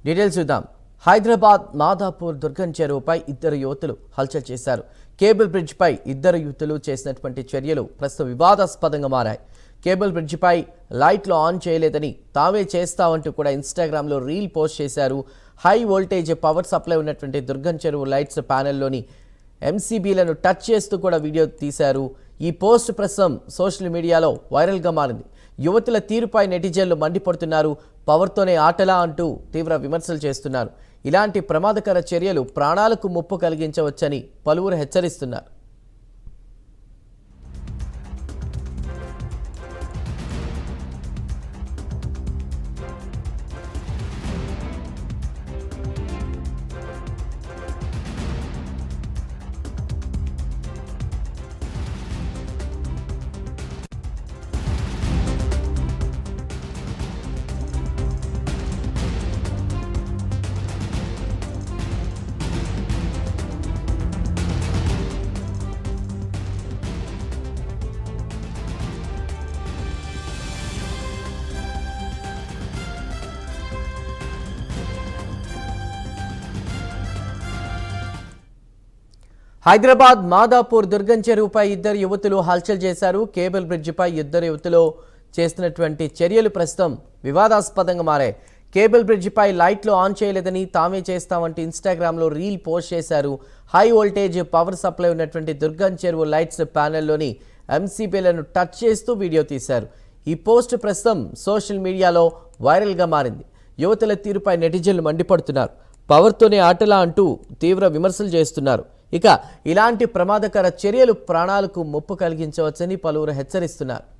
Details చూద్దాం. హైదరాబాద్ మాదాపూర్ దుర్గం చెరువుపై ఇద్దరు యువతులు హల్చల్ చేశారు. కేబుల్ బ్రిడ్జిపై ఇద్దరు యువతులు చేసినటువంటి చర్యలు ప్రస్తుతం వివాదాస్పదంగా మారాయి. కేబుల్ బ్రిడ్జిపై లైట్లు ఆన్ చేయలేదని తామే చేస్తామంటూ కూడా ఇన్స్టాగ్రామ్లో రీల్ పోస్ట్ చేశారు. హై వోల్టేజ్ పవర్ సప్లై ఉన్నటువంటి దుర్గం చెరువు లైట్స్ ప్యానెల్లోని ఎంసీబీలను టచ్ చేస్తూ కూడా వీడియో తీశారు. ఈ పోస్ట్ ప్రస్తుతం సోషల్ మీడియాలో వైరల్గా మారింది. యువతుల తీరుపై నెటిజన్లు మండిపడుతున్నారు. పవర్తోనే ఆటలా అంటూ తీవ్ర విమర్శలు చేస్తున్నారు. ఇలాంటి ప్రమాదకర చర్యలు ప్రాణాలకు ముప్పు కలిగించవచ్చని పలువురు హెచ్చరిస్తున్నారు. హైదరాబాద్ మాదాపూర్ దుర్గం చెరువుపై ఇద్దరు యువతులు హల్చల్ చేశారు. కేబుల్ బ్రిడ్జిపై ఇద్దరు యువతులు చేస్తున్నటువంటి చర్యలు ప్రస్తుతం వివాదాస్పదంగా మారాయి. కేబుల్ బ్రిడ్జిపై లైట్లు ఆన్ చేయలేదని తామే చేస్తామంటూ ఇన్స్టాగ్రామ్లో రీల్ పోస్ట్ చేశారు. హై వోల్టేజ్ పవర్ సప్లై ఉన్నటువంటి దుర్గం చెరువు లైట్స్ ప్యానెల్లోని ఎంసీబీలను టచ్ చేస్తూ వీడియో తీశారు. ఈ పోస్ట్ ప్రస్తుతం సోషల్ మీడియాలో వైరల్గా మారింది. యువతుల తీరుపై నెటిజన్లు మండిపడుతున్నారు. పవర్తోనే ఆటలా అంటూ తీవ్ర విమర్శలు చేస్తున్నారు. ఇక ఇలాంటి ప్రమాదకర చర్యలు ప్రాణాలకు ముప్పు కలిగించవచ్చని పలువురు హెచ్చరిస్తున్నారు.